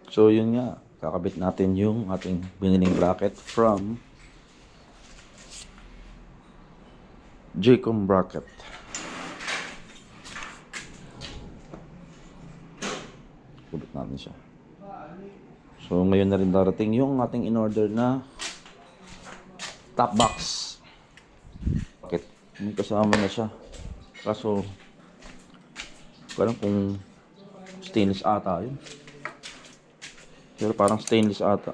So yun nga, kakabit natin yung ating biniling bracket from Jaycom Bracket. Kabit natin siya. So ngayon na rin darating yung ating in-order na top box. Bakit? May kasama na siya. Kaso parang kung stainless ata yun. Pero parang stainless ata.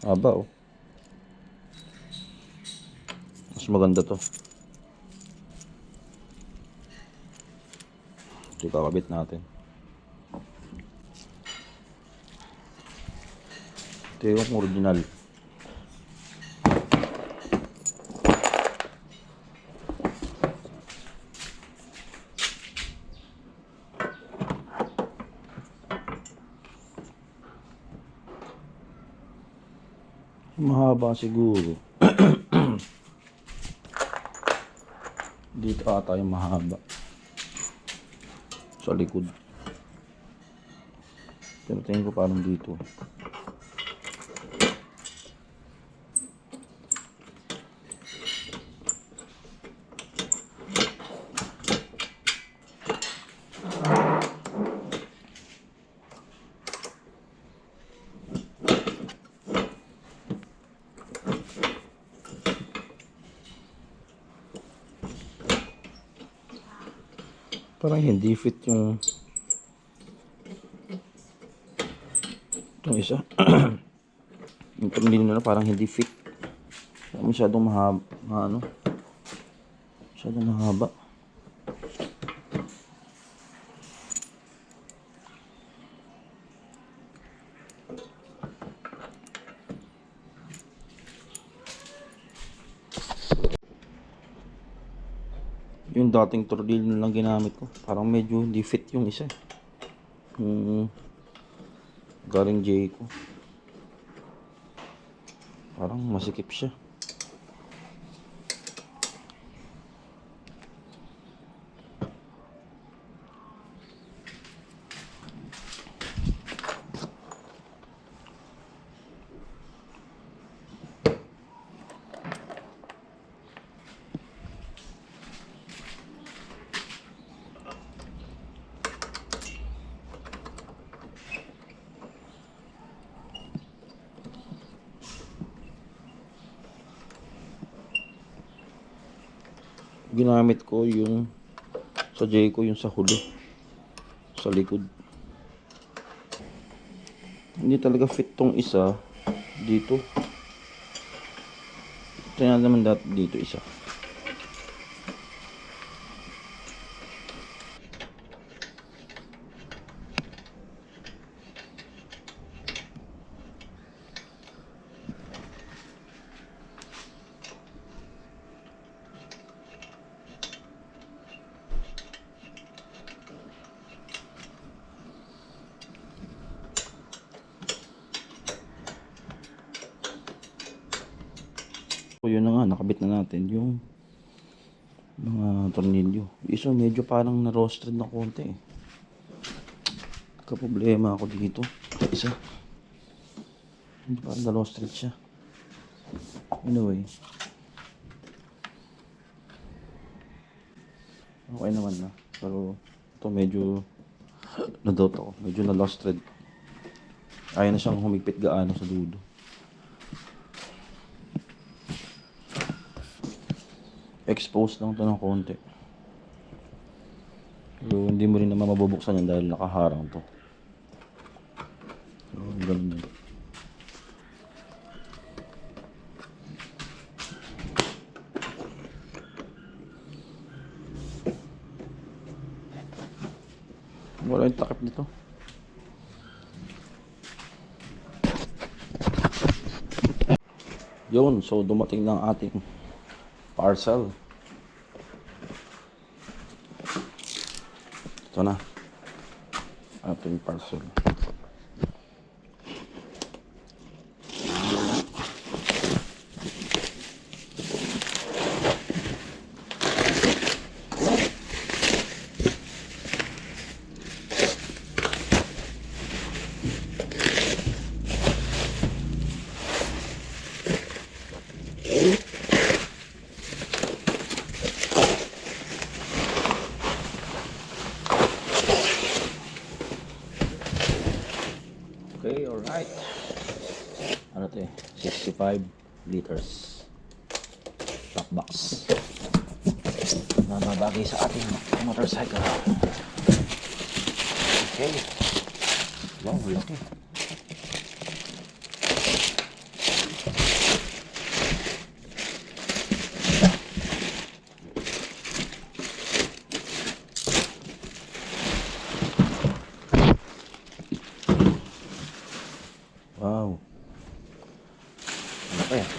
Aba oh. Mas maganda to. Ito kakabit natin. Ito yung original. Mahaba siguro. Dito ata yung mahaba. Sa likod. Pero tingin ko parang dito. Parang hindi fit yung itong isa. Yung tornilyo na parang hindi fit. Masyadong mahaba, masyadong mahaba. Yung dating tornilyo na lang ginamit ko, parang medyo hindi fit yung isa. Galing Jayco. Parang masikip siya. Ginamit ko yung sa Jayco, yung sa huli, sa likod. Hindi talaga fit tong isa dito. Tingnan naman dito isa. So yun na nga, nakabit na natin yung mga tornilyo. Isa medyo parang na-roasted na konti eh. Problema ako dito. Isa medyo parang na-roasted siya. Anyway, okay naman na. Pero ito medyo na-doubt ako. Medyo na-lost thread. Ayaw na siyang humigpit gaano sa dulo. Exposed lang to ng konti. Pero hindi mo rin naman mabubuksan yan dahil nakaharang to. So, ganun yun. Wala yung takip nito. Yun, so dumating ng ating parcel. Ito na ating parcel. Ito 65 liters. Top box. Na babagay sa ating motorcycle. Okay. Wow, laki. Wow. Ano pa yan?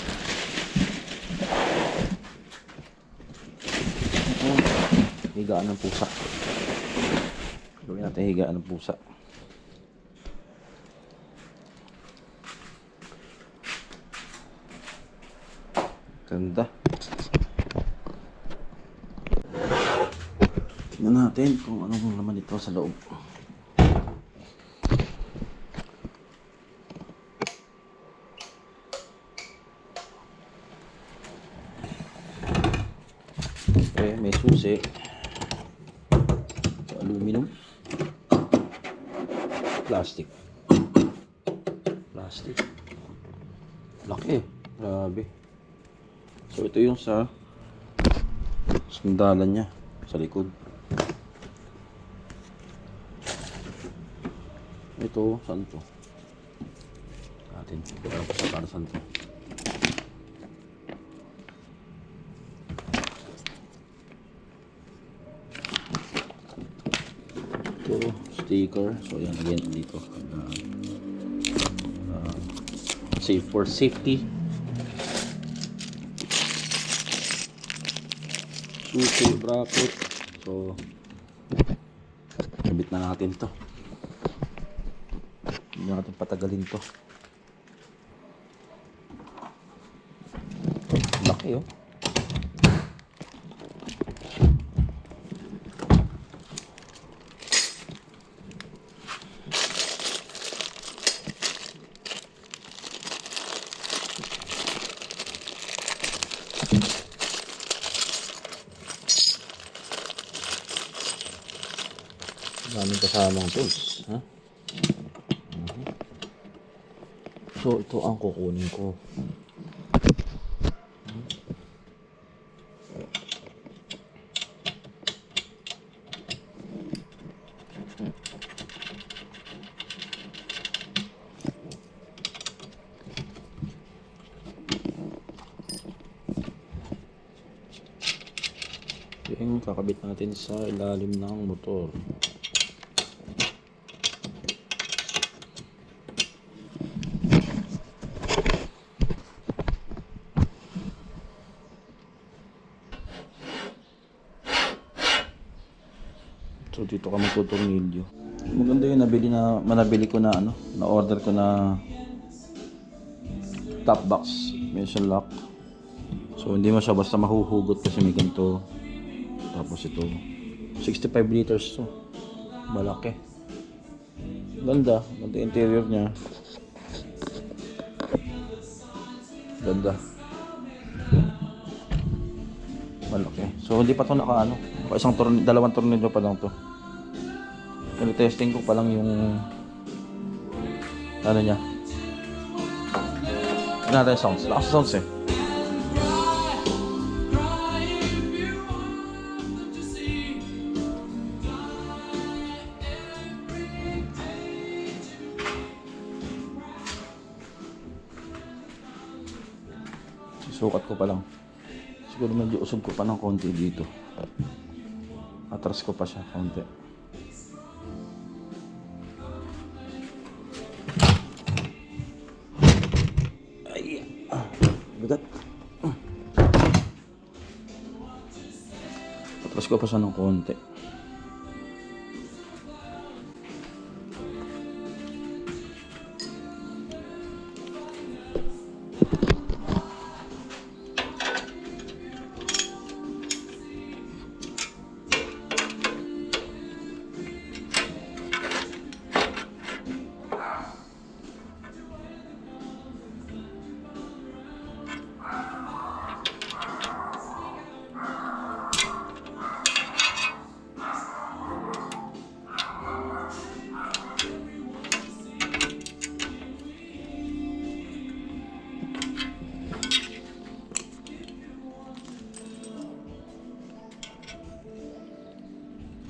Higaan ng pusa. Gawin natin higaan ng pusa. Ganda. Tingnan natin kung anong laman ito sa loob. Okay, may susi. Aluminum. Plastic. Laki. Grabe. So ito yung sa sandalan niya sa likod. Ito, saan to? Atin. Ito para saan to? Ito, sticker. So yan again dito. Safe for safety. Susi, bracket. So kabit na natin to. Hindi natin patagalin to. Laki oh. Daming kasamang tools, ha? So ito ang kukunin ko. Yung kakabit natin sa ilalim ng motor. So dito ka magtutornilyo. Maganda yung nabili ko na ano, na order ko na top box, metal lock. So hindi mo siya basta mahuhugot kasi may ganito. Tapos ito 65 liters to. Malaki. Ganda interior niya. Ganda. Malaki. So hindi pa to naka ano, dalawang tornilyo pa lang to. Testing ko pa lang yung ano niya. Ano natin sounds? Lakas sounds eh. Sukat ko pa lang. Siguro medyo usog ko pa ng konti dito. Atras ko pa siya konti. Ay, bigat. Atras ko pa siya ng konti.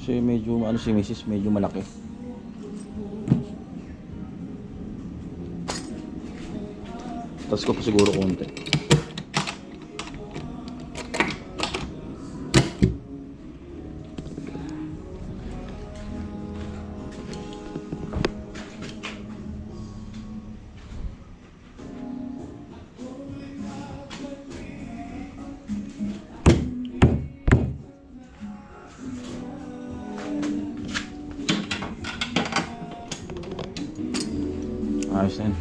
Kasi medyo ano si Mrs. medyo malaki. Tapos ko pa siguro konti. Ayos na yun.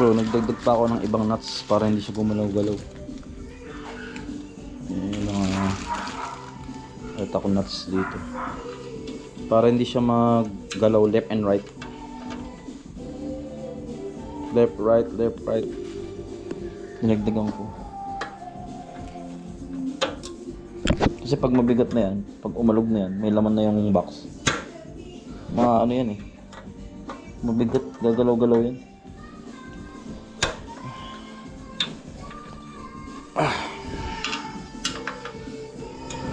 So, nagdagdag pa ako ng ibang nuts para hindi siya gumalaw-galaw. Yung mga ito ko nuts dito. Para hindi siya maggalaw left and right. Left, right, left, right. Dinagdagan ko. Kasi pag mabigat na yan, pag umalog na yan, may laman na yung box. Mga ano yan eh. Mabigat, gagalaw-galaw yan.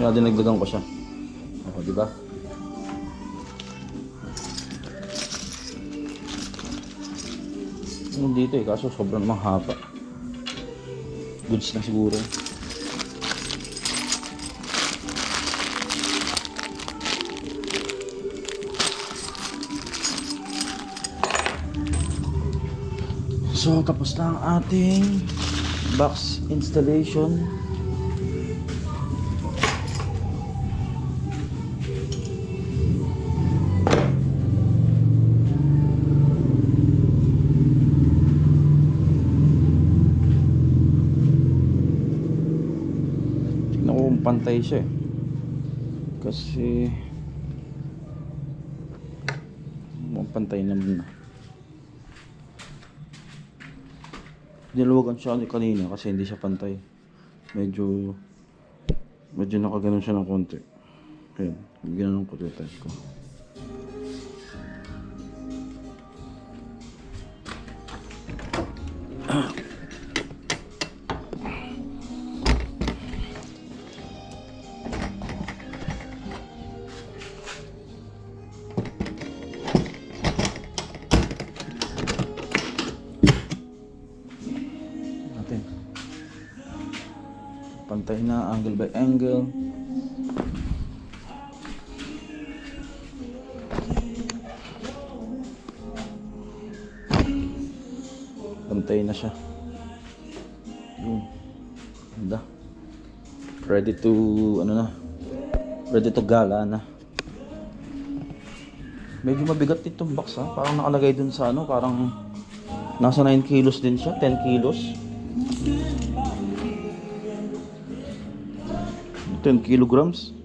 Kaya dinagdagan ko siya. O, diba? Ano dito eh, kaso sobrang mahaba. Goods na siguro. So, tapos na ang ating box installation. Pantay siya eh. Kasi pantay naman na. Niluwagan siya kanina kasi hindi siya pantay. Medyo nakaganon siya ng konti. Ayan, ginanon ko dito ko. Pantay na angle by angle. Pantay na siya. Ganda. Ready to ready to gala na. Medyo mabigat itong box ha. Parang nakalagay dun sa parang nasa 9 kilos din siya, 10 kilos. 10 kilograms.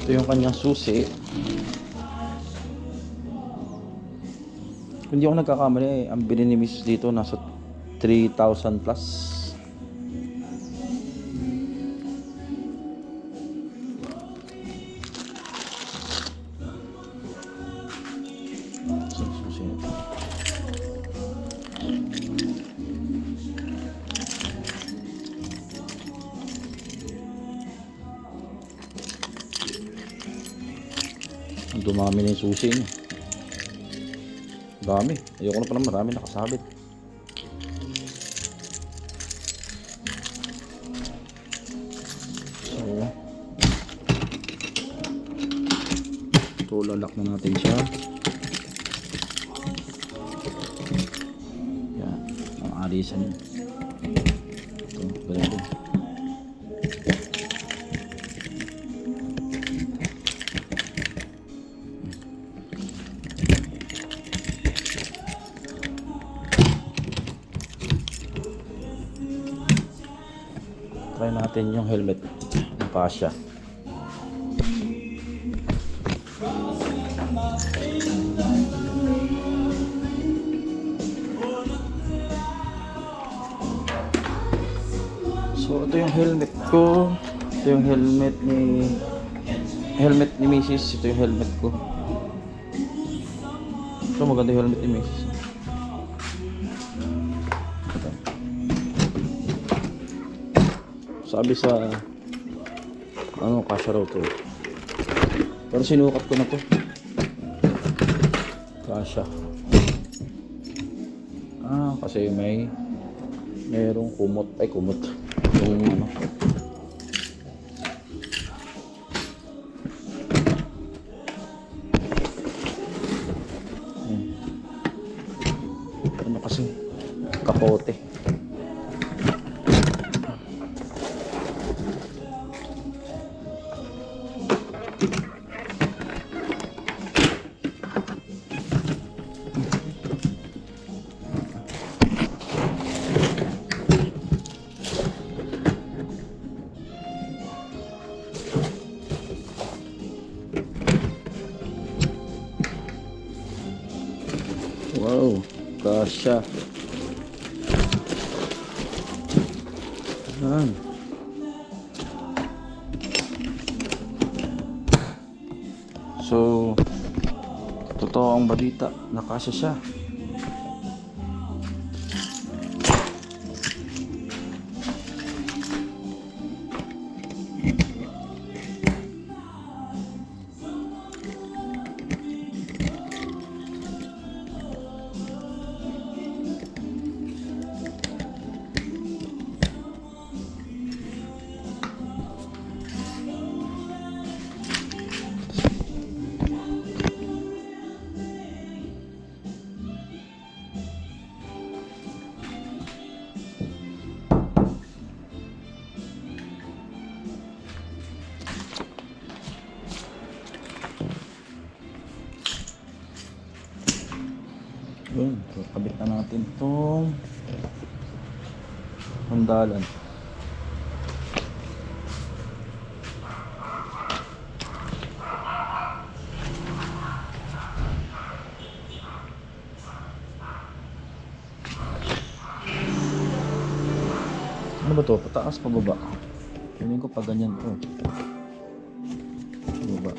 Ito yung kanyang susi. Kung di ako nagkakamali, ang bilhin ni Miss dito nasa 3,000 plus. dumami na yung susi niya. Dami. Ayoko na pala marami nakasabit. So, ito lalak na natin siya. Yan. Ang alisan yun. Ito, ganyan din. Try natin yung helmet ng Pasha. So ito yung helmet ko. Ito yung helmet ni Mrs. Ito yung helmet ko. Ito maganda yung helmet ni Mrs. Ito. Sabi sa kasya raw to. Pero sinukat ko na to. Kasya. Kasi merong kumot. Ay, kumot. Yung ano. Ano kasi? Kapote. Wow, kasya. Yan. So, totoo ang balita, nakasya siya. Yun, so kabit na natin itong handalan. Ano ba to? Pataas, pababa? Piling ko pa ganyan to. Pababa.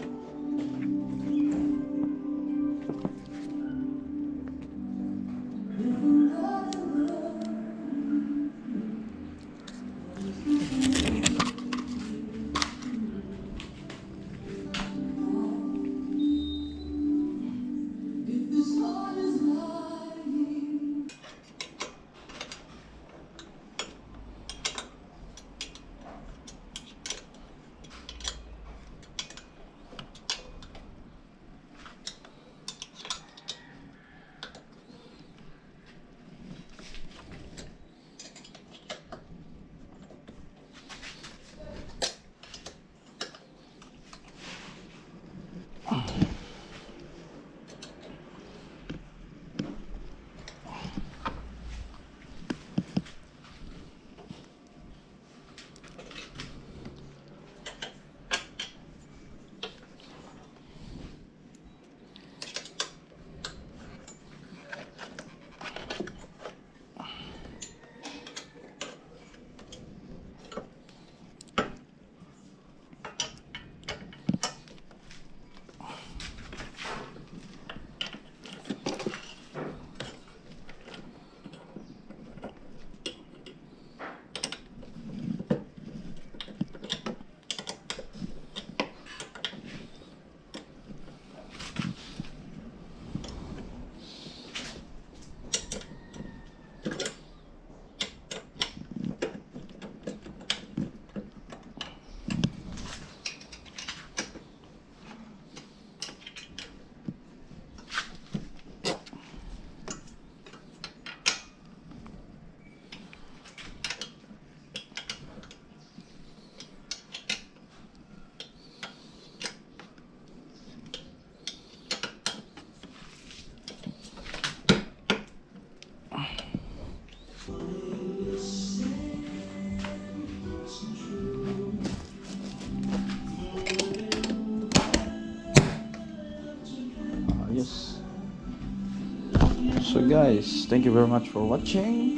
Alright guys, thank you very much for watching.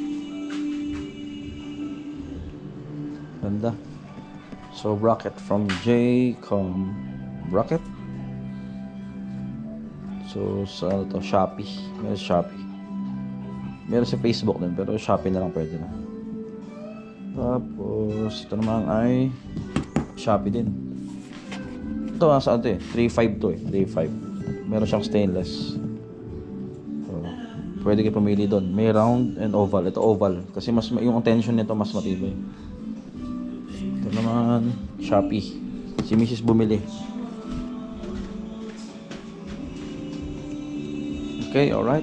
Ganda. So bracket from Jcom bracket. So sa to Shopee. Meron sa Shopee. Meron sa Facebook din pero Shopee na lang pwede na. Tapos ito naman ay Shopee din. Ito nasa ano eh, 3.5 to eh, 3.5. Meron siyang stainless. Pwede kayo pumili doon. May round and oval. Ito oval. Kasi mas yung tension nito mas matibay. Ito naman, Shopee. Si Mrs. bumili. Okay, alright.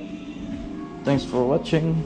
Thanks for watching.